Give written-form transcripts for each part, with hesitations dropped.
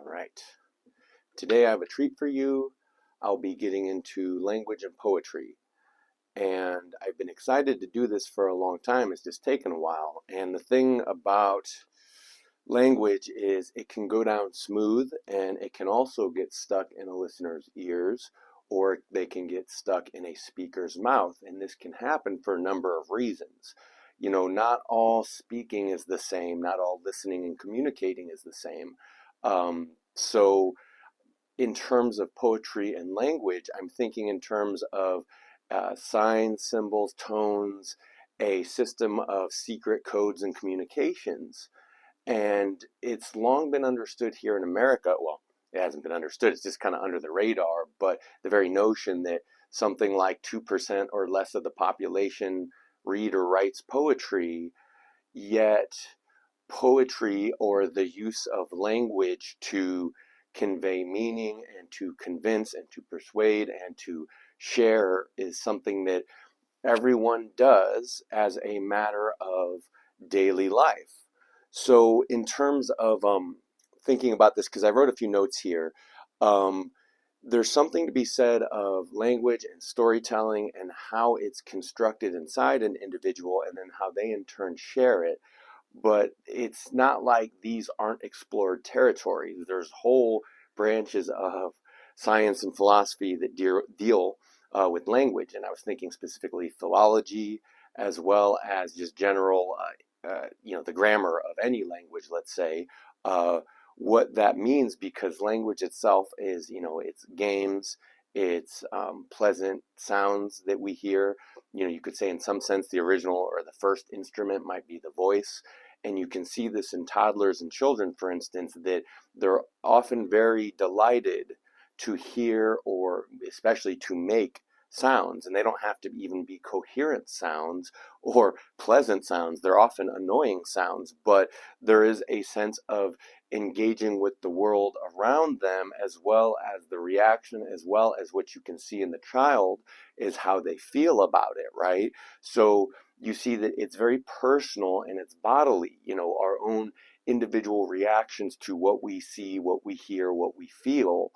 All right. Today I have a treat for you. I'll be getting into language and poetry. And I've been excited to do this for a long time. It's just taken a while. And the thing about language is it can go down smooth and it can also get stuck in a listener's ears, or they can get stuck in a speaker's mouth. And this can happen for a number of reasons. Not all speaking is the same, not all listening and communicating is the same. So in terms of poetry and language, I'm thinking in terms of signs, symbols, tones, a system of secret codes and communications. And it's long been understood here in America. Well, it hasn't been understood, it's just kind of under the radar, but the very notion that something like 2% or less of the population read or writes poetry, yet poetry or the use of language to convey meaning and to convince and to persuade and to share is something that everyone does as a matter of daily life. So in terms of thinking about this, because I wrote a few notes here, um, there's something to be said of language and storytelling and how it's constructed inside an individual and then how they in turn share it. But it's not like these aren't explored territories. There's whole branches of science and philosophy that deal with language. And I was thinking specifically philology, as well as just general, the grammar of any language, let's say, uh, what that means, because language itself is, it's games, it's pleasant sounds that we hear. You could say in some sense the original or the first instrument might be the voice. And you can see this in toddlers and children, for instance, that they're often very delighted to hear or especially to make sounds. And they don't have to even be coherent sounds or pleasant sounds. They're often annoying sounds, but there is a sense of engaging with the world around them, as well as the reaction, as well as what you can see in the child is how they feel about it, right? So you see that it's very personal and it's bodily, our own individual reactions to what we see, what we hear, what we feel.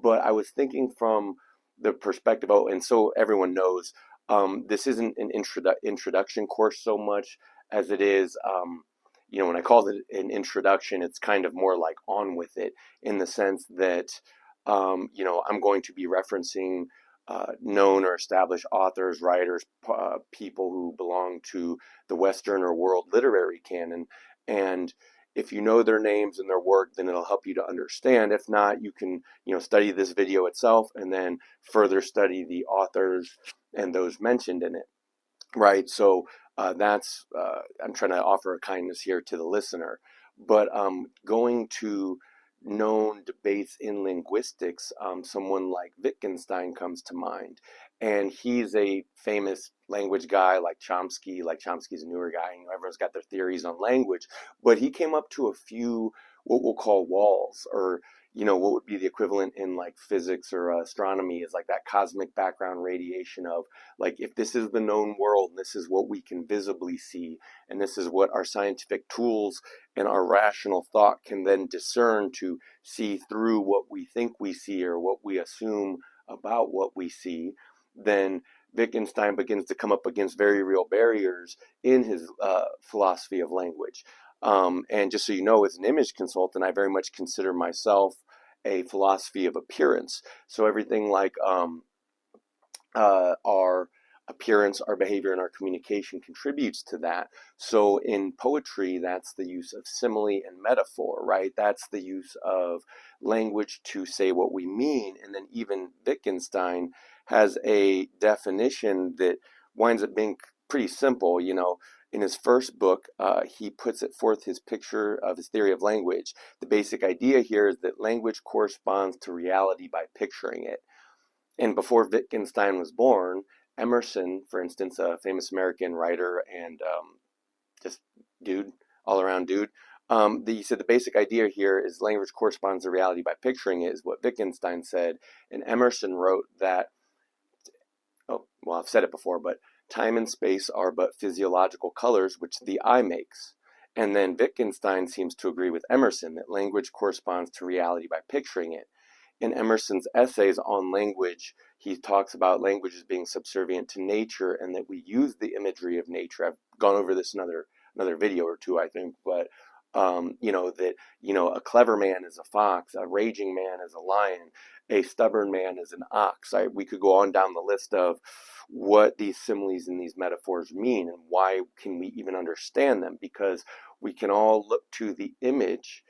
But I was thinking from the perspective, and so everyone knows, this isn't an introduction course so much as it is, when I call it an introduction, it's kind of more like on with it, in the sense that, I'm going to be referencing known or established authors, writers, people who belong to the Western or world literary canon. And if you know their names and their work, then it'll help you to understand. If not, you can, study this video itself and then further study the authors and those mentioned in it. Right. So I'm trying to offer a kindness here to the listener. But going to known debates in linguistics, someone like Wittgenstein comes to mind. And he's a famous language guy like Chomsky. Like Chomsky's a newer guy, and everyone's got their theories on language. But he came up to a few what we'll call walls, or what would be the equivalent in like physics or astronomy is like that cosmic background radiation of, like, if this is the known world, and this is what we can visibly see, and this is what our scientific tools and our rational thought can then discern to see through what we think we see or what we assume about what we see, then Wittgenstein begins to come up against very real barriers in his philosophy of language. And just so you know, as an image consultant, I very much consider myself a philosophy of appearance. So everything like our appearance, our behavior, and our communication contributes to that. So in poetry, that's the use of simile and metaphor, right? That's the use of language to say what we mean. And then even Wittgenstein has a definition that winds up being pretty simple. In his first book, he puts it forth his picture of his theory of language. The basic idea here is that language corresponds to reality by picturing it. And before Wittgenstein was born, Emerson, for instance, a famous American writer and just dude, all around dude, he said the basic idea here is language corresponds to reality by picturing it, is what Wittgenstein said. And Emerson wrote that, I've said it before, but time and space are but physiological colors which the eye makes. And then Wittgenstein seems to agree with Emerson that language corresponds to reality by picturing it. In Emerson's essays on language, he talks about language as being subservient to nature and that we use the imagery of nature. I've gone over this in another video or two, I think, but that a clever man is a fox, a raging man is a lion, a stubborn man is an ox. We could go on down the list of what these similes and these metaphors mean and why can we even understand them, because we can all look to the image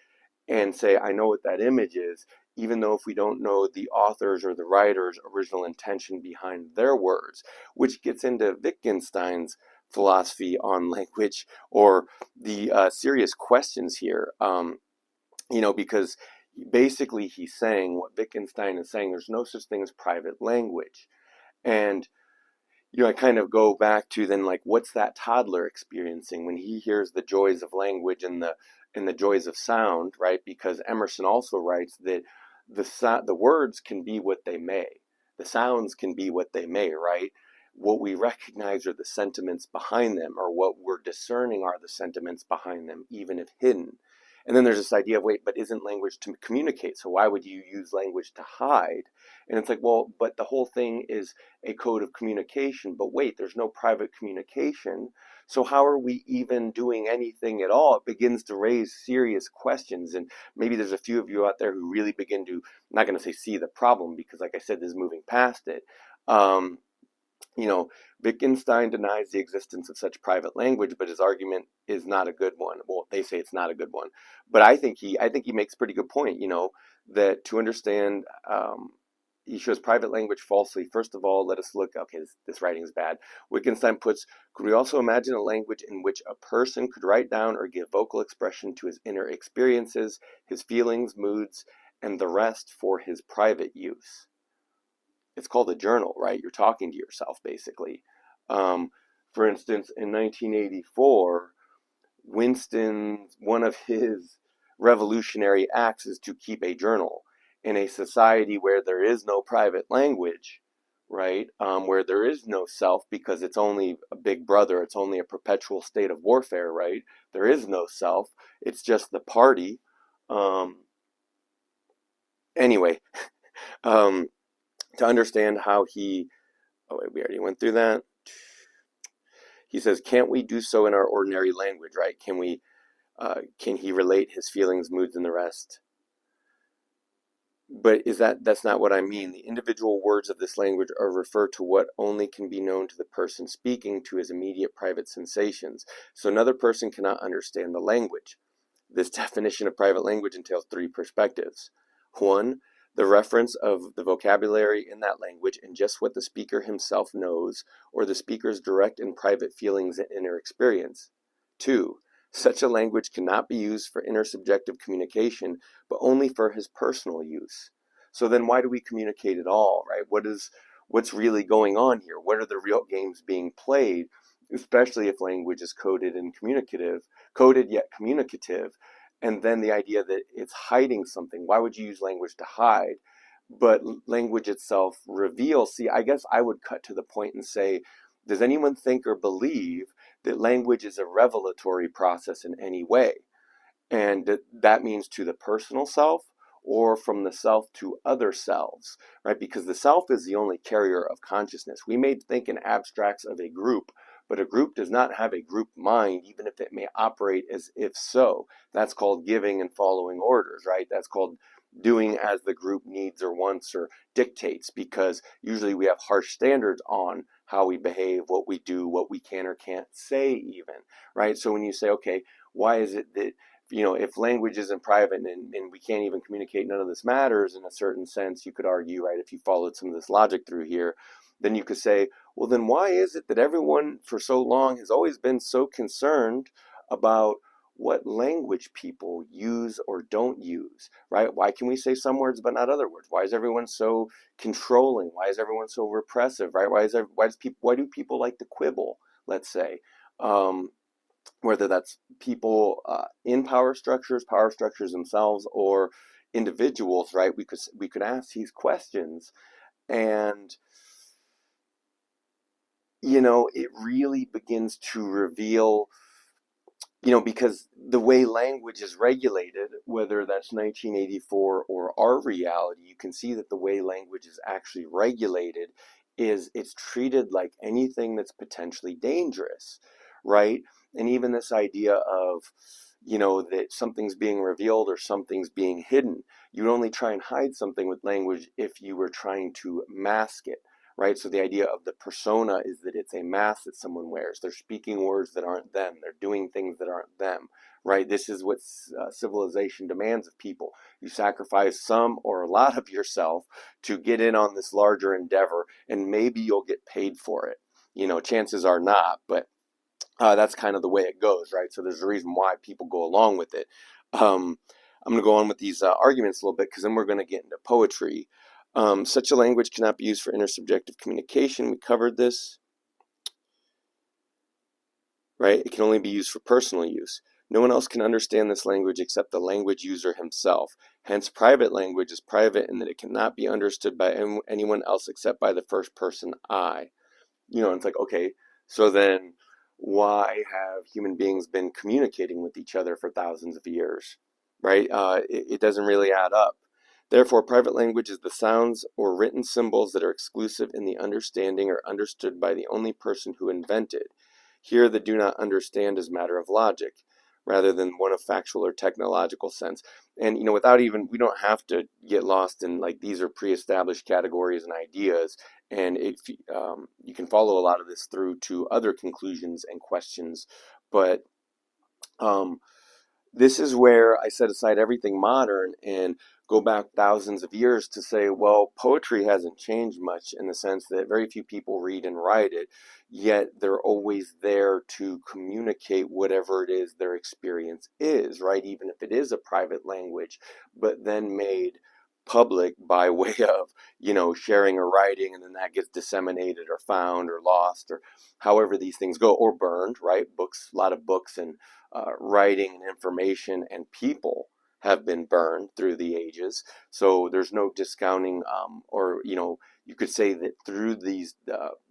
and say, I know what that image is, even though if we don't know the author's or the writer's original intention behind their words, which gets into Wittgenstein's philosophy on language, or the serious questions here, because basically he's saying what Wittgenstein is saying, there's no such thing as private language. And I kind of go back to then, like, what's that toddler experiencing when he hears the joys of language and the joys of sound, right? Because Emerson also writes that the words can be what they may, the sounds can be what they may, right? What we recognize are the sentiments behind them, or what we're discerning are the sentiments behind them, even if hidden. And then there's this idea of, wait, but isn't language to communicate? So why would you use language to hide? And it's like, well, but the whole thing is a code of communication. But wait, there's no private communication. So how are we even doing anything at all? It begins to raise serious questions. And maybe there's a few of you out there who really begin to, I'm not going to say see the problem, because like I said, this is moving past it. Wittgenstein denies the existence of such private language, but his argument is not a good one. Well, they say it's not a good one, but I think he makes a pretty good point. That to understand, he shows private language falsely. First of all, let us look. Okay, this writing is bad. Wittgenstein puts, could we also imagine a language in which a person could write down or give vocal expression to his inner experiences, his feelings, moods, and the rest for his private use? It's called a journal, right? You're talking to yourself, basically. For instance, in 1984, one of his revolutionary acts is to keep a journal. In a society where there is no private language, right? Where there is no self, because it's only a big brother, it's only a perpetual state of warfare, right? There is no self, it's just the party. Anyway, to understand how we already went through that. He says, can't we do so in our ordinary language, right? Can he relate his feelings, moods, and the rest? But that's not what I mean. The individual words of this language are referred to what only can be known to the person speaking, to his immediate private sensations. So another person cannot understand the language. This definition of private language entails three perspectives. One, the reference of the vocabulary in that language and just what the speaker himself knows, or the speaker's direct and private feelings and inner experience. Two, such a language cannot be used for intersubjective communication, but only for his personal use. So then why do we communicate at all, right? What's really going on here? What are the real games being played, especially if language is coded yet communicative? And then the idea that it's hiding something. Why would you use language to hide? But language itself reveals. See, I guess I would cut to the point and say, does anyone think or believe that language is a revelatory process in any way? And that means to the personal self, or from the self to other selves, right? Because the self is the only carrier of consciousness. We may think in abstracts of a group, but a group does not have a group mind, even if it may operate as if so. That's called giving and following orders, right? That's called doing as the group needs or wants or dictates, because usually we have harsh standards on how we behave, what we do, what we can or can't say even, right? So when you say, okay, why is it that if language isn't private and we can't even communicate, none of this matters in a certain sense, you could argue, right, if you followed some of this logic through here, then you could say, well, then why is it that everyone for so long has always been so concerned about what language people use or don't use, right? Why can we say some words but not other words? Why is everyone so controlling? Why is everyone so repressive, right? Why do people like to quibble, let's say? Whether that's people in power structures themselves, or individuals, right? We could ask these questions, and it really begins to reveal because the way language is regulated, whether that's 1984 or our reality, you can see that the way language is actually regulated is it's treated like anything that's potentially dangerous, right? And even this idea of, that something's being revealed or something's being hidden. You'd only try and hide something with language if you were trying to mask it, right? So the idea of the persona is that it's a mask that someone wears. They're speaking words that aren't them. They're doing things that aren't them, right? This is what civilization demands of people. You sacrifice some or a lot of yourself to get in on this larger endeavor, and maybe you'll get paid for it. Chances are not, but that's kind of the way it goes, right? So there's a reason why people go along with it. I'm going to go on with these arguments a little bit because then we're going to get into poetry. Such a language cannot be used for intersubjective communication. We covered this, right? It can only be used for personal use. No one else can understand this language except the language user himself. Hence, private language is private in that it cannot be understood by anyone else except by the first person I. It's like, okay, so then why have human beings been communicating with each other for thousands of years, right? It doesn't really add up. Therefore, private language is the sounds or written symbols that are exclusive in the understanding or understood by the only person who invented. Here, the do not understand is matter of logic, rather than one of factual or technological sense. And, we don't have to get lost in like these are pre-established categories and ideas. And you can follow a lot of this through to other conclusions and questions. But this is where I set aside everything modern and go back thousands of years to say, well, poetry hasn't changed much in the sense that very few people read and write it, yet they're always there to communicate whatever it is their experience is, right? Even if it is a private language, but then made public by way of, sharing or writing, and then that gets disseminated or found or lost or however these things go, or burned, right? Books, a lot of books and writing and information and people have been burned through the ages. So there's no discounting, or you could say that through these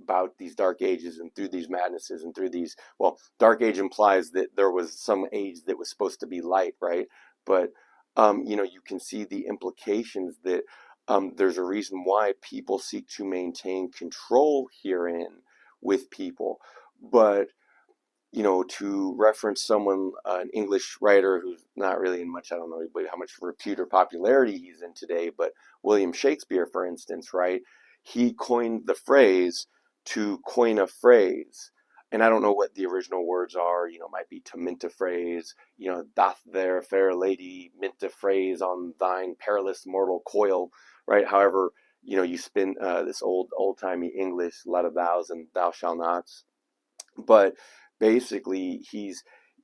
about these dark ages and through these madnesses and through these, well, dark age implies that there was some age that was supposed to be light, right? But you can see the implications that there's a reason why people seek to maintain control herein with people, but to reference someone, an English writer who's not really in much, I don't know how much repute or popularity he's in today, but William Shakespeare, for instance, right? He coined the phrase to coin a phrase. And I don't know what the original words are, might be to mint a phrase, doth there fair lady mint a phrase on thine perilous mortal coil, right? However, you spin this old-timey English, a lot of thous and thou shall nots. But basically,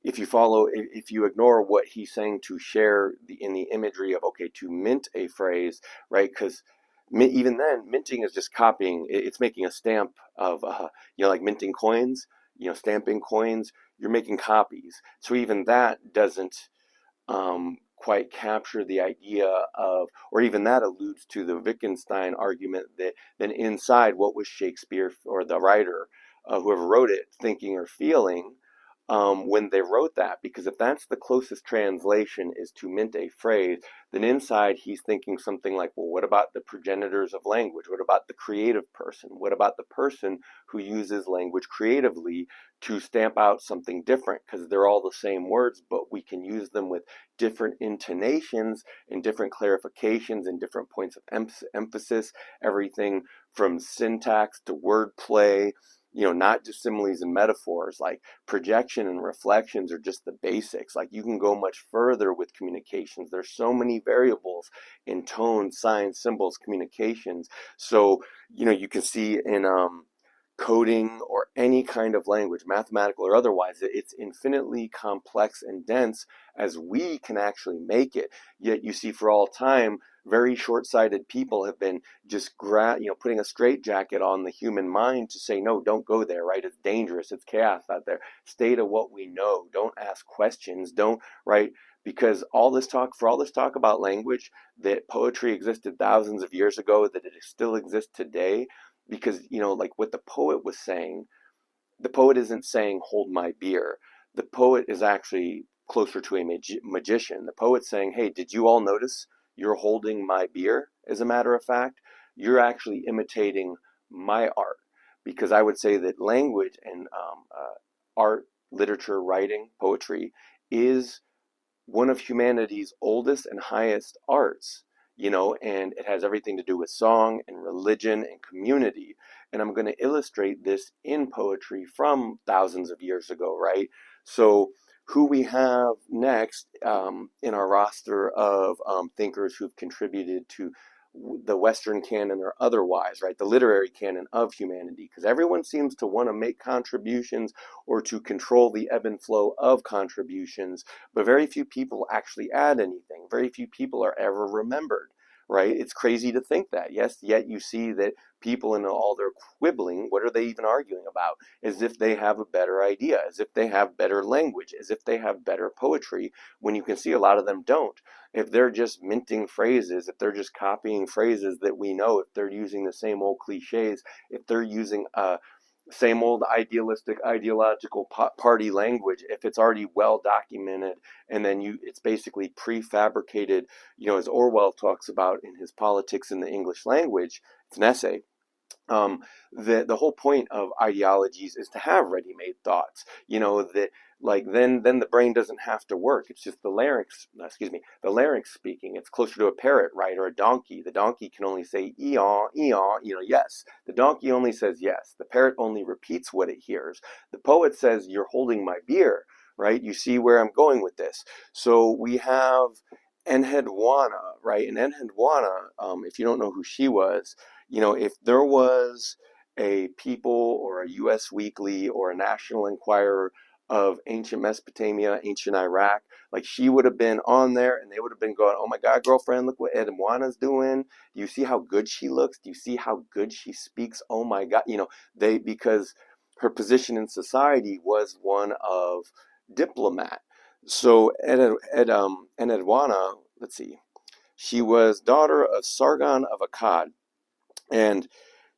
if you ignore what he's saying to share in the imagery of, okay, to mint a phrase, right? Because even then, minting is just copying. It's making a stamp of, like minting coins, stamping coins. You're making copies. So even that doesn't quite capture the idea of, or even that alludes to the Wittgenstein argument that then inside, what was Shakespeare or the writer, whoever wrote it, thinking or feeling when they wrote that? Because if that's the closest translation, is to mint a phrase, then inside he's thinking something like, well, what about the progenitors of language? What about the creative person? What about the person who uses language creatively to stamp out something different? Because they're all the same words, but we can use them with different intonations and different clarifications and different points of emphasis, everything from syntax to wordplay, not just similes and metaphors. Like projection and reflections are just the basics. Like you can go much further with communications. There's so many variables in tone, signs, symbols, communications. So, you can see in coding or any kind of language, mathematical or otherwise, it's infinitely complex and dense as we can actually make it. Yet you see for all time, very short-sighted people have been just putting a straitjacket on the human mind to say, no, don't go there, right? It's dangerous. It's chaos out there. Stay to what we know. Don't ask questions. Don't, right? Because all this talk about language, that poetry existed thousands of years ago, that it still exists today, because, like what the poet was saying, the poet isn't saying, hold my beer. the poet is actually closer to a magician. The poet's saying, hey, did you all notice you're holding my beer? As a matter of fact, you're actually imitating my art. Because I would say that language and art, literature, writing, poetry is one of humanity's oldest and highest arts, and it has everything to do with song and religion and community. And I'm going to illustrate this in poetry from thousands of years ago, right? So, who we have next in our roster of thinkers who've contributed to the Western canon or otherwise, right? The literary canon of humanity, because everyone seems to want to make contributions or to control the ebb and flow of contributions, but very few people actually add anything. Very few people are ever remembered, right? It's crazy to think that. Yes, yet you see that people in all their quibbling, what are they even arguing about? As if they have a better idea, as if they have better language, as if they have better poetry, when you can see a lot of them don't. If they're just minting phrases, if they're just copying phrases that we know, if they're using the same old cliches, if they're using same old idealistic, ideological party language, if it's already well documented, and then it's basically prefabricated, as Orwell talks about in his Politics in the English Language, it's an essay. The whole point of ideologies is to have ready-made thoughts, that like then the brain doesn't have to work. It's just the larynx speaking. It's closer to a parrot, right, or a donkey. The donkey can only say eon, eon, yes. The donkey only says yes. The parrot only repeats what it hears. The poet says, you're holding my beer, right? You see where I'm going with this. So we have Enheduanna, right? And Enheduanna, if you don't know who she was, if there was a People or a U.S. Weekly or a National Enquirer of ancient Mesopotamia, ancient Iraq, like she would have been on there and they would have been going, oh my God, girlfriend, look what Enheduanna's doing. Do you see how good she looks? Do you see how good she speaks? Oh my God. Because her position in society was one of diplomat. So Enheduanna, let's see, she was daughter of Sargon of Akkad, and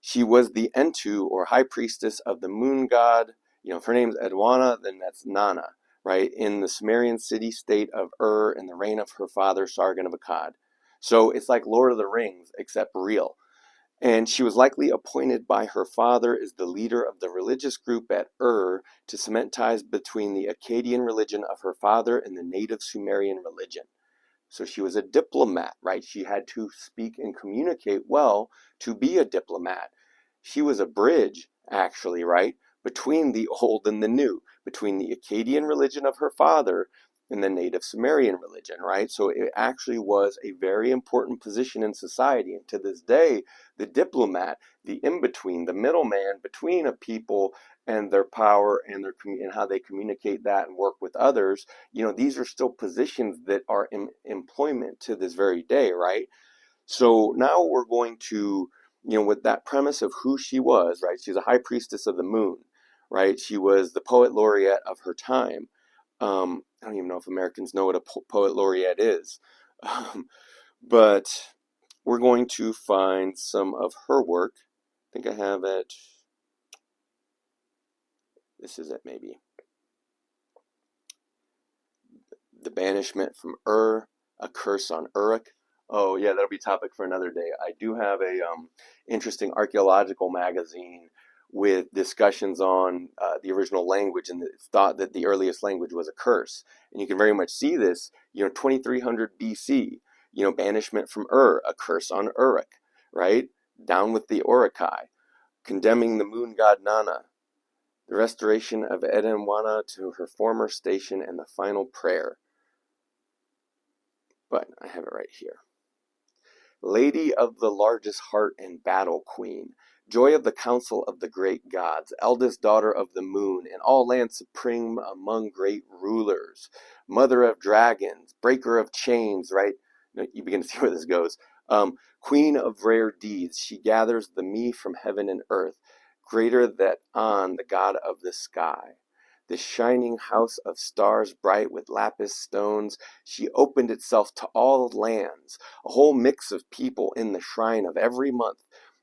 she was the Entu, or high priestess of the moon god. If her name's Edwana, then that's Nana, right? In the Sumerian city-state of in the reign of her father, Sargon of Akkad. So it's like Lord of the Rings, except real. And she was likely appointed by her father as the leader of the religious group at to cement ties between the Akkadian religion of her father and the native Sumerian religion. So she was a diplomat, right? She had to speak and communicate well to be a diplomat. She was a bridge, actually, right, between the old and the new, between the Akkadian religion of her father and the native Sumerian religion, right? So it actually was a very important position in society. And to this day, the diplomat, the in-between, the middleman between a people and their power and and how they communicate that and work with others, these are still positions that are in employment to this very day, right? So now we're going to, with that premise of who she was, right? She's a high priestess of the moon, right? She was the poet laureate of her time. I don't even know if Americans know what a poet laureate is, but we're going to find some of her work. I think I have it. This is it, maybe. The Banishment from A Curse on Uruk. Oh yeah, that'll be topic for another day. I do have a interesting archaeological magazine with discussions on the original language, and it's thought that the earliest language was a curse. And you can very much see this, 2300 BC, banishment from A curse on Uruk, right? Down with the Uruk-hai, condemning the moon god Nana, the restoration of Enheduanna to her former station, and the final prayer. But I have it right here. Lady of the largest heart and battle queen, joy of the council of the great gods, eldest daughter of the moon, and all land supreme among great rulers, mother of dragons, breaker of chains, right? You begin to see where this goes. Queen of rare deeds, she gathers the me from heaven and earth, greater than On, the god of the sky. The shining house of stars bright with lapis stones, she opened itself to all lands, a whole mix of people in the shrine of every month.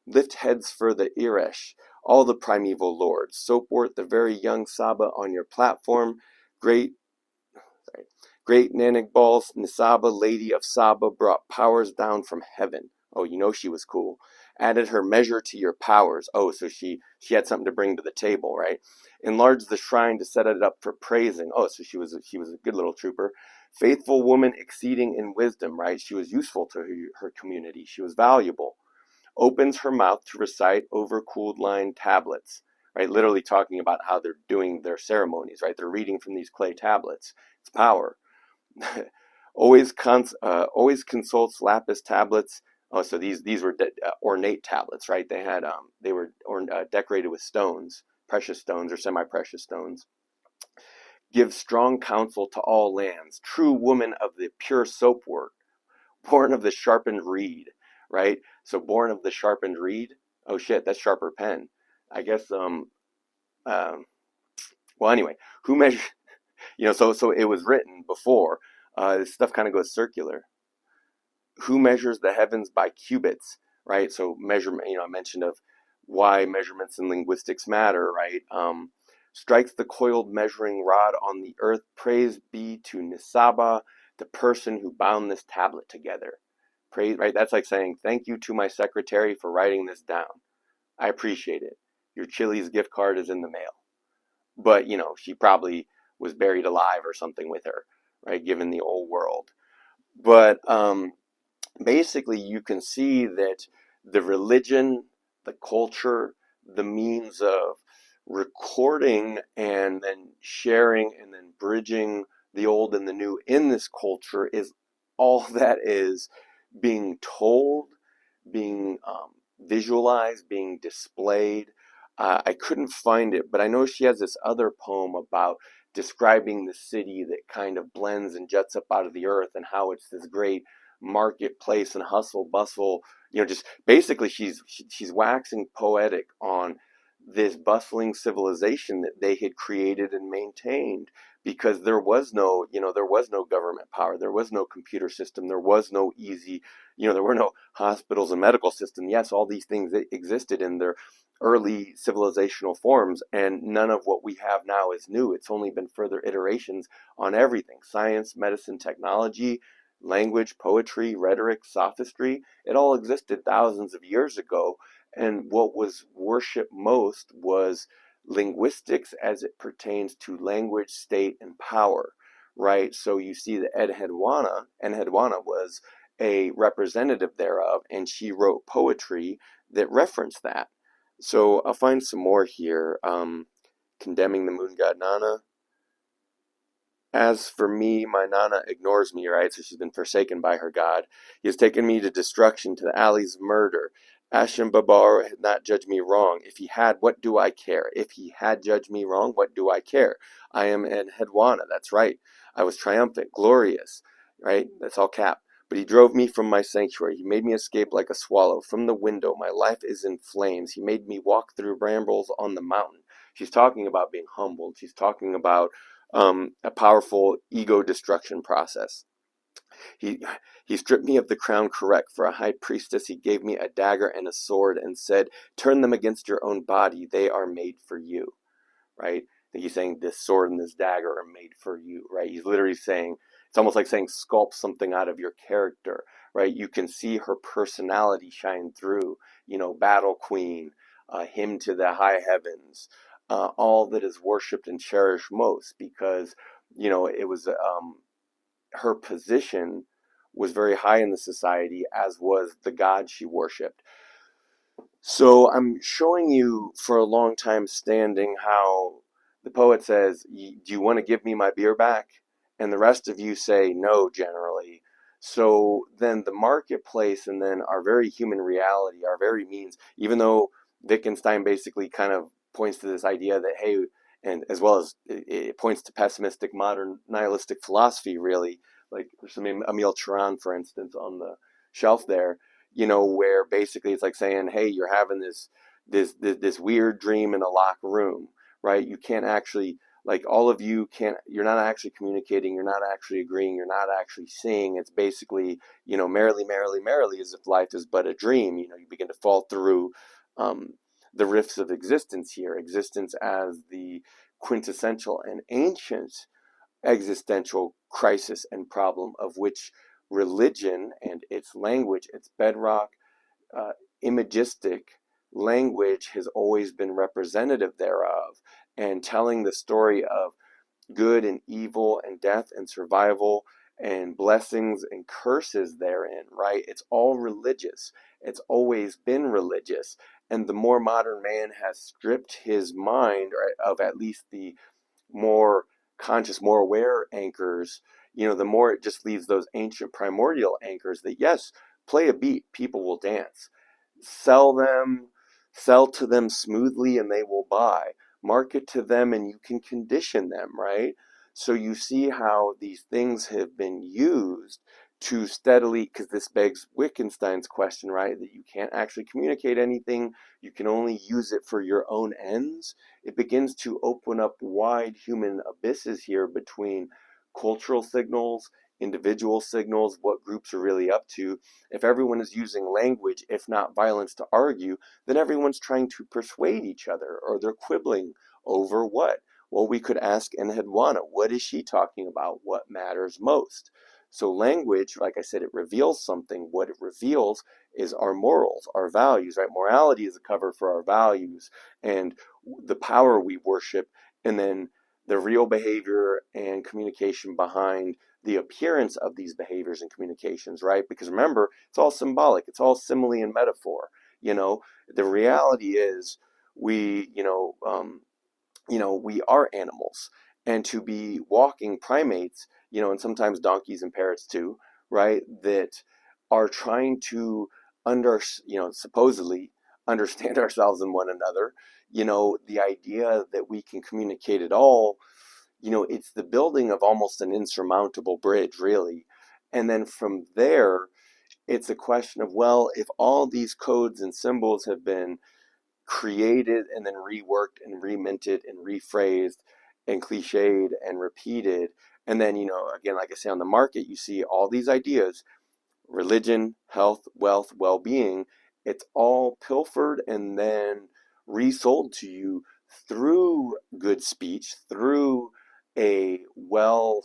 Lift heads for the Eresh, all the primeval lords. So forth the very young Saba on your platform, Great, sorry, great Nanagbal Nisaba, lady of Saba, brought powers down from heaven. Oh, you know she was cool. Added her measure to your powers. Oh, so she had something to bring to the table, right? Enlarged the shrine to set it up for praising. Oh, so she was a good little trooper. Faithful woman, exceeding in wisdom, right? She was useful to her community. She was valuable. Opens her mouth to recite overcooled line tablets, right? Literally talking about how they're doing their ceremonies, right? They're reading from these clay tablets. It's power. Always consults lapis tablets. Oh, so these were ornate tablets, right? They were decorated with stones, precious stones or semi-precious stones. Gives strong counsel to all lands. True woman of the pure soap work, born of the sharpened reed, right? So born of the sharpened reed. Oh shit, that's sharper pen. I guess. Well, anyway, who measured? So it was written before. This stuff kind of goes circular. Who measures the heavens by cubits, right? So measurement, I mentioned of why measurements in linguistics matter, right? Strikes the coiled measuring rod on the earth. Praise be to Nisaba, the person who bound this tablet together. Praise, right? That's like saying, thank you to my secretary for writing this down. I appreciate it. Your Chili's gift card is in the mail. But, she probably was buried alive or something with her, right? Given the old world. But basically, you can see that the religion, the culture, the means of recording and then sharing and then bridging the old and the new in this culture is all that is being told, being visualized, being displayed. I couldn't find it, but I know she has this other poem about describing the city that kind of blends and juts up out of the earth and how it's this great marketplace and hustle bustle. Just basically she's waxing poetic on this bustling civilization that they had created and maintained, because there was no government power, there was no computer system, there was no easy, there were no hospitals and medical system. Yes, all these things that existed in their early civilizational forms, and none of what we have now is new. It's only been further iterations on everything: science, medicine, technology, language, poetry, rhetoric, sophistry. It all existed thousands of years ago, and what was worshipped most was linguistics as it pertains to language, state, and power, right? So you see that Enheduanna was a representative thereof, and she wrote poetry that referenced that. So I'll find some more here. Condemning the moon god Nana. As for me, my Nana ignores me, right? So she's been forsaken by her god. He has taken me to destruction, to the alleys of murder. Ashim Babar had not judged me wrong. If he had, what do I care? If he had judged me wrong, what do I care? I am Enheduanna, that's right. I was triumphant, glorious, right? That's all cap. But he drove me from my sanctuary. He made me escape like a swallow from the window. My life is in flames. He made me walk through brambles on the mountain. She's talking about being humbled. She's talking about a powerful ego destruction process. He he stripped me of the crown correct. For a high priestess, he gave me a dagger and a sword and said, turn them against your own body. They are made for you, right? He's saying this sword and this dagger are made for you, right? He's literally saying, it's almost like saying sculpt something out of your character, right? You can see her personality shine through, battle queen, hymn to the high heavens, all that is worshipped and cherished most, because, it was, her position was very high in the society, as was the god she worshipped. So I'm showing you for a long time standing how the poet says, do you want to give me my beer back? And the rest of you say no, generally. So then the marketplace and then our very human reality, our very means, even though Wittgenstein basically kind of points to this idea that, hey, and as well as it points to pessimistic modern nihilistic philosophy, really, like there's some Emile Cioran, for instance, on the shelf there, where basically it's like saying, hey, you're having this weird dream in a locked room, right? You can't actually, like, all of you can't, you're not actually communicating, you're not actually agreeing, you're not actually seeing. It's basically, merrily, merrily, merrily, as if life is but a dream. You begin to fall through the rifts of existence here, existence as the quintessential and ancient existential crisis and problem, of which religion and its language, its bedrock, uh, imagistic language has always been representative thereof, and telling the story of good and evil and death and survival and blessings and curses therein, right? It's all religious. It's always been religious. And the more modern man has stripped his mind, right, of at least the more conscious, more aware anchors, the more it just leaves those ancient primordial anchors that, yes, play a beat, people will dance. Sell them, sell to them smoothly and they will buy. Market to them and you can condition them, right? So you see how these things have been used to steadily, because this begs Wittgenstein's question, right? That you can't actually communicate anything, you can only use it for your own ends. It begins to open up wide human abysses here between cultural signals, individual signals, what groups are really up to. If everyone is using language, if not violence, to argue, then everyone's trying to persuade each other, or they're quibbling over what? Well, we could ask Enheduanna, what is she talking about? What matters most? So language, like I said, it reveals something. What it reveals is our morals, our values, right? Morality is a cover for our values and the power we worship, and then the real behavior and communication behind the appearance of these behaviors and communications, right? Because remember, it's all symbolic, it's all simile and metaphor. The reality is we, we are animals, and to be walking primates, and sometimes donkeys and parrots too, right? That are trying to supposedly understand ourselves and one another. The idea that we can communicate at all, it's the building of almost an insurmountable bridge, really. And then from there, it's a question of, well, if all these codes and symbols have been created and then reworked and reminted and rephrased and cliched and repeated, and then, again, like I say, on the market, you see all these ideas: religion, health, wealth, well-being. It's all pilfered and then resold to you through good speech, through a well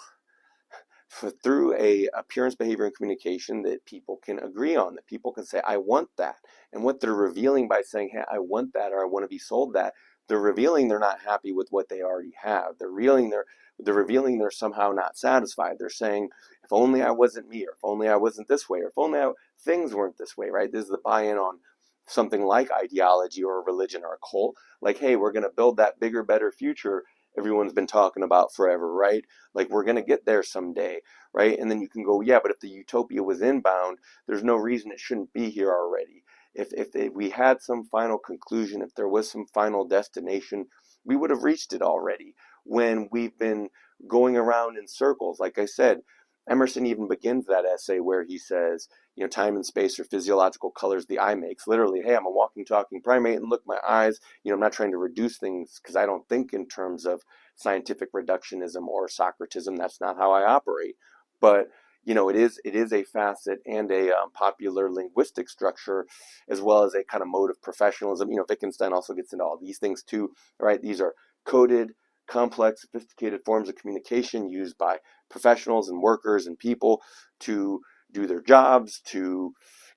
through a appearance, behavior, and communication that people can agree on, that people can say, I want that. And what they're revealing by saying, hey, I want that, or I want to be sold that, they're revealing they're not happy with what they already have. They're revealing they're somehow not satisfied. They're saying, if only I wasn't me, or if only I wasn't this way, or if only things weren't this way, right? This is the buy-in on something like ideology or a religion or a cult. Like, hey, we're going to build that bigger, better future everyone's been talking about forever, right? Like, we're going to get there someday, right? And then you can go, yeah, but if the utopia was inbound, there's no reason it shouldn't be here already. If we had some final conclusion, if there was some final destination, we would have reached it already. When we've been going around in circles, like I said, Emerson even begins that essay where he says, time and space are physiological colors the eye makes. Literally, hey, I'm a walking, talking primate, and look, my eyes, I'm not trying to reduce things because I don't think in terms of scientific reductionism or Socratism. That's not how I operate. But it is a facet and a popular linguistic structure, as well as a kind of mode of professionalism. Wittgenstein also gets into all these things too, right? These are coded, complex, sophisticated forms of communication used by professionals and workers and people to do their jobs, to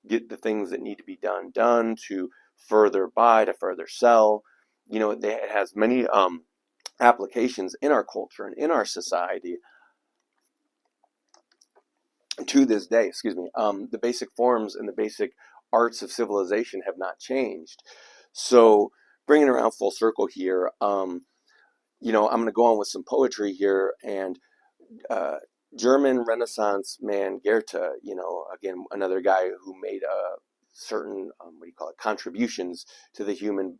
get the things that need to be done, to further buy, to further sell. It has many applications in our culture and in our society to this day. Excuse me. The basic forms and the basic arts of civilization have not changed. So, bringing around full circle here, I'm going to go on with some poetry here. And German Renaissance man Goethe, again, another guy who made certain, contributions to the human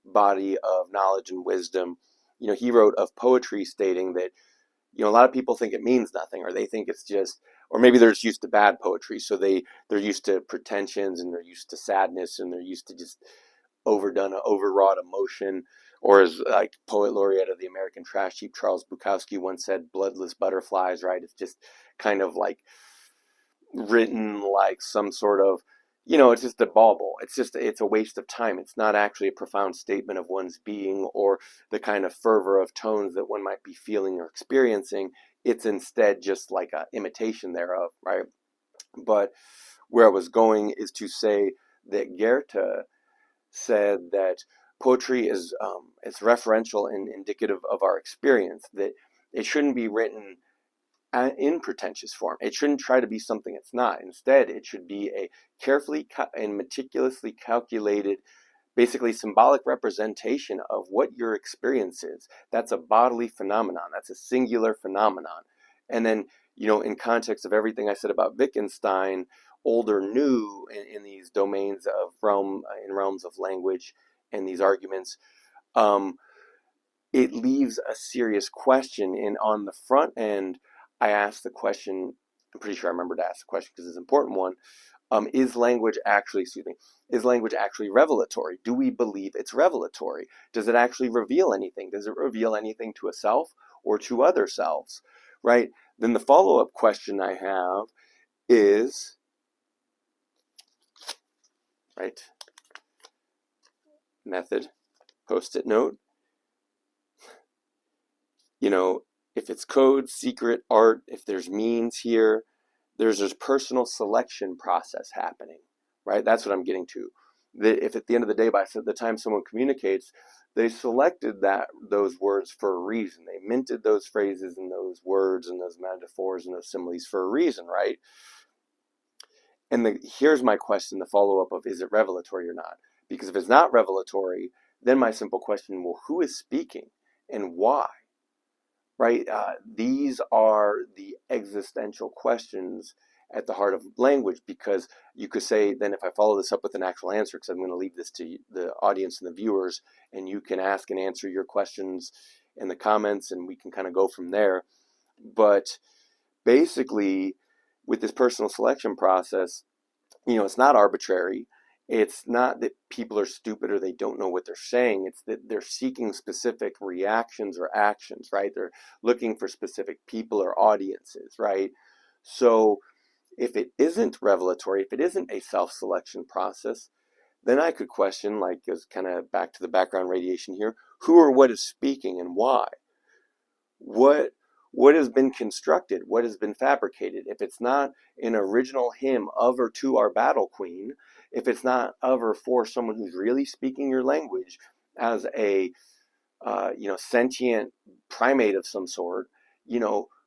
body of knowledge and wisdom. He wrote of poetry stating that, a lot of people think it means nothing, or they think it's just, or maybe they're just used to bad poetry. So they're used to pretensions, and they're used to sadness, and they're used to just overdone, overwrought emotion. Or as like poet laureate of the American trash heap, Charles Bukowski, once said, bloodless butterflies, right? It's just kind of like written like some sort of it's just a bauble. It's a waste of time. It's not actually a profound statement of one's being or the kind of fervor of tones that one might be feeling or experiencing. It's instead just like an imitation thereof, right? But where I was going is to say that Goethe said that poetry is it's referential and indicative of our experience, that it shouldn't be written in pretentious form. It shouldn't try to be something it's not. Instead, it should be a carefully and meticulously calculated, basically symbolic representation of what your experience is. That's a bodily phenomenon. That's a singular phenomenon. And then, in context of everything I said about Wittgenstein, old or new in these domains of realms of language and these arguments, it leaves a serious question. And on the front end, I asked the question, I'm pretty sure I remember to ask the question because it's an important one. Is language actually revelatory? Do we believe it's revelatory? Does it actually reveal anything? Does it reveal anything to a self or to other selves, right? Then the follow-up question I have is, right, method, post-it note, if it's code, secret, art, if there's means here, there's this personal selection process happening, right? That's what I'm getting to. If at the end of the day, by the time someone communicates, they selected those words for a reason. They minted those phrases and those words and those metaphors and those similes for a reason, right? And here's my question, the follow-up of, is it revelatory or not? Because if it's not revelatory, then my simple question, well, who is speaking and why? Right? These are the existential questions at the heart of language, because you could say, then if I follow this up with an actual answer, because I'm going to leave this to the audience and the viewers, and you can ask and answer your questions in the comments, and we can kind of go from there. But basically, with this personal selection process, it's not arbitrary. It's not that people are stupid or they don't know what they're saying. It's that they're seeking specific reactions or actions, right? They're looking for specific people or audiences, right? So if it isn't revelatory, if it isn't a self-selection process, then I could question, like, as kind of back to the background radiation here, who or what is speaking and why? What has been constructed? What has been fabricated? If it's not an original hymn of or to our battle queen, if it's not of or for someone who's really speaking your language as a sentient primate of some sort,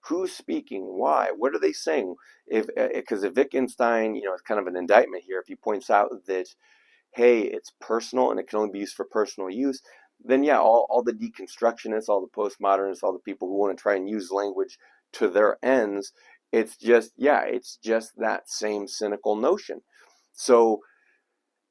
who's speaking? Why? What are they saying? Because if Wittgenstein, it's kind of an indictment here. If he points out that, hey, it's personal and it can only be used for personal use, then yeah, all the deconstructionists, all the postmodernists, all the people who want to try and use language to their ends, it's just that same cynical notion. So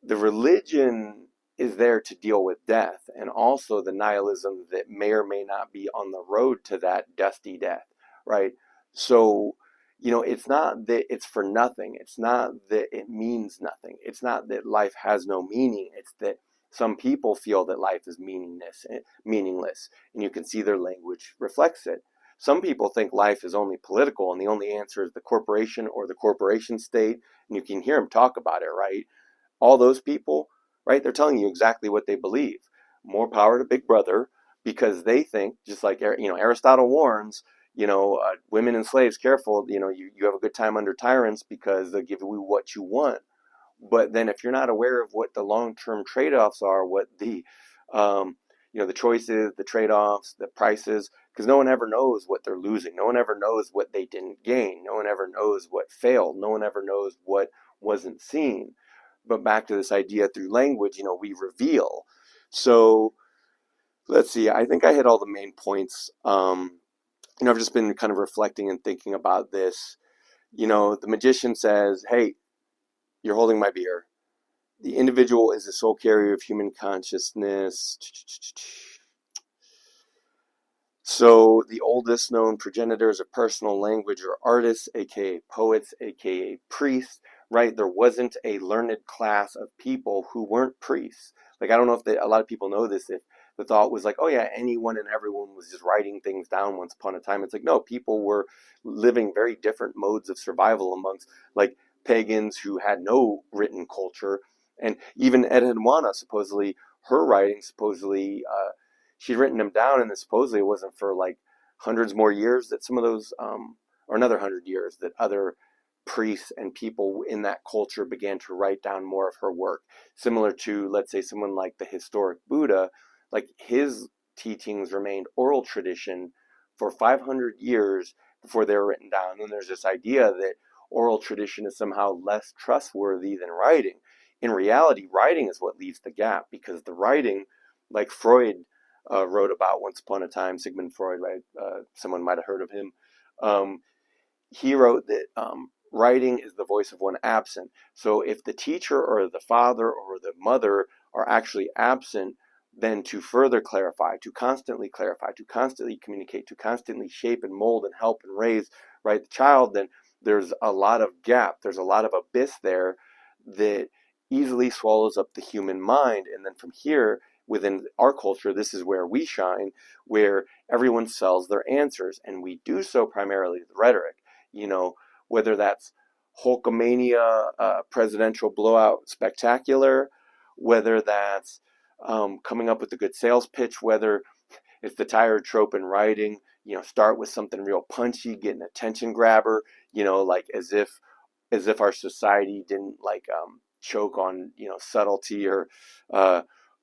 the religion is there to deal with death, and also the nihilism that may or may not be on the road to that dusty death, right? So, it's not that it's for nothing. It's not that it means nothing. It's not that life has no meaning. It's that some people feel that life is meaningless, and you can see their language reflects it. Some people think life is only political, and the only answer is the corporation or the corporation state, and you can hear them talk about it, right? All those people, right, they're telling you exactly what they believe. More power to Big Brother, because they think, just like Aristotle warns, women and slaves, careful, you have a good time under tyrants because they'll give you what you want. But then if you're not aware of what the long-term trade-offs are, what the the choices, the trade-offs, the prices, because no one ever knows what they're losing. No one ever knows what they didn't gain. No one ever knows what failed. No one ever knows what wasn't seen. But back to this idea through language, we reveal. So let's see, I think I hit all the main points. I've just been kind of reflecting and thinking about this. The magician says, hey, you're holding my beer. The individual is the sole carrier of human consciousness. So the oldest known progenitors of personal language are artists, aka poets, aka priests, right? There wasn't a learned class of people who weren't priests. Like, I don't know if a lot of people know this, if the thought was like, oh yeah, anyone and everyone was just writing things down once upon a time. It's like, no, people were living very different modes of survival amongst, like, pagans who had no written culture. And even Edwina, supposedly, her writing, supposedly, she'd written them down, and then supposedly it wasn't for like hundreds more years that some of those, or another 100 years, that other priests and people in that culture began to write down more of her work. Similar to, let's say, someone like the historic Buddha, like his teachings remained oral tradition for 500 years before they were written down. And there's this idea that oral tradition is somehow less trustworthy than writing. In reality, writing is what leaves the gap, because the writing, like Freud wrote about once upon a time, Sigmund Freud, right? Someone might have heard of him. He wrote that writing is the voice of one absent. So if the teacher or the father or the mother are actually absent, then to further clarify, to constantly communicate, to constantly shape and mold and help and raise, right, the child, then there's a lot of gap, there's a lot of abyss there that easily swallows up the human mind. And then from here, within our culture, this is where we shine, where everyone sells their answers, and we do so primarily with rhetoric. Whether that's Hulkamania, presidential blowout spectacular, whether that's coming up with a good sales pitch, whether it's the tired trope in writing, start with something real punchy, get an attention grabber, like as if our society didn't like choke on subtlety or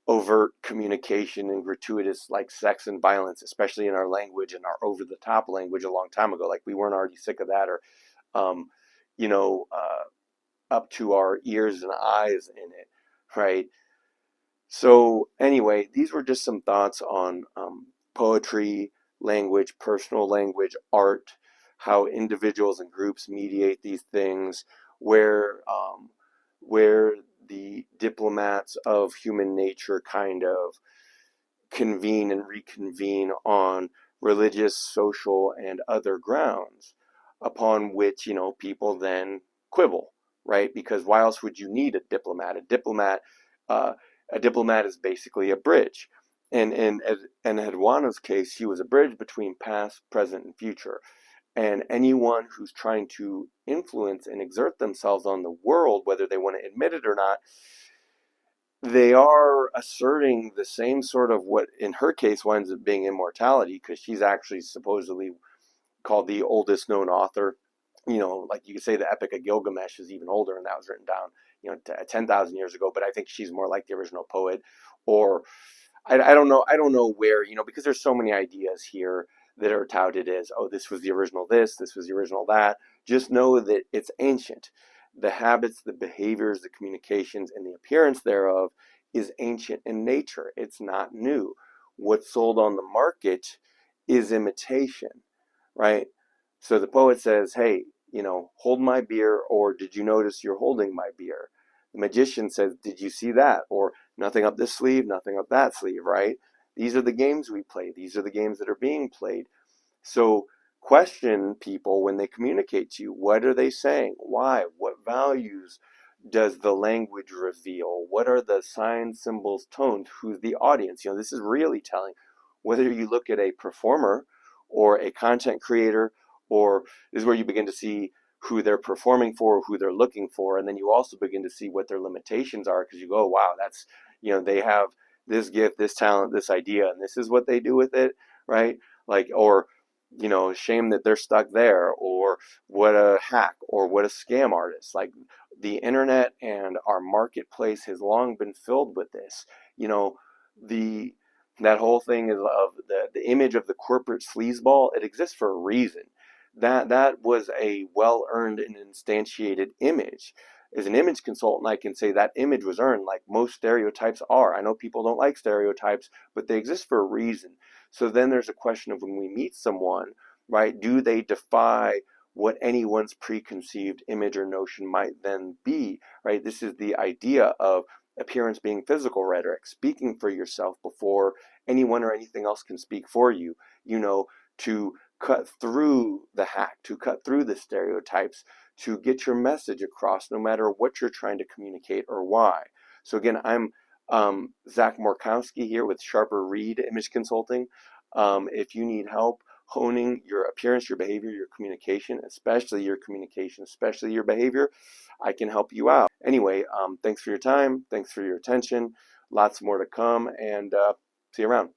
overt communication and gratuitous like sex and violence, especially in our language and our over the top language a long time ago. Like we weren't already sick of that, or um, you know, up to our ears and eyes in it, right? So anyway, these were just some thoughts on poetry, language, personal language, art, how individuals and groups mediate these things, where the diplomats of human nature kind of convene and reconvene on religious, social, and other grounds, upon which, people then quibble, right? Because why else would you need a diplomat? Uh, a diplomat is basically a bridge. And in Edwina's case, she was a bridge between past, present, and future. And anyone who's trying to influence and exert themselves on the world, whether they want to admit it or not, they are asserting the same sort of, what in her case winds up being immortality, because she's actually supposedly called the oldest known author. Like you could say the Epic of Gilgamesh is even older, and that was written down, 10,000 years ago. But I think she's more like the original poet, or I don't know. I don't know where, because there's so many ideas here that are touted as, oh, this was the original this was the original that. Just know that it's ancient. The habits, the behaviors, the communications, and the appearance thereof is ancient in nature. It's not new. What's sold on the market is imitation, right? So the poet says, hey, hold my beer, or did you notice you're holding my beer? The magician says, did you see that? Or nothing up this sleeve, nothing up that sleeve, right? These are the games we play. These are the games that are being played. So question people when they communicate to you. What are they saying? Why? What values does the language reveal? What are the signs, symbols, tones? Who's the audience? This is really telling. Whether you look at a performer or a content creator, or this is where you begin to see who they're performing for, who they're looking for, and then you also begin to see what their limitations are, because you go, wow, that's, they have this gift, this talent, this idea, and this is what they do with it, right? Like, or shame that they're stuck there, or what a hack, or what a scam artist. Like the internet and our marketplace has long been filled with this. The that whole thing is of the image of the corporate sleazeball. It exists for a reason. That was a well-earned and instantiated image. As an image consultant, I can say that image was earned, like most stereotypes are. I know people don't like stereotypes, but they exist for a reason. So then there's a question of, when we meet someone, right, do they defy what anyone's preconceived image or notion might then be, right? This is the idea of appearance being physical rhetoric, speaking for yourself before anyone or anything else can speak for you, to cut through the hack, to cut through the stereotypes, to get your message across, no matter what you're trying to communicate or why. So again, I'm Zach Morkowski here with Sharper Reed Image Consulting. If you need help honing your appearance, your behavior, your communication, especially your communication, especially your behavior, I can help you out. Anyway, thanks for your time. Thanks for your attention. Lots more to come, and see you around.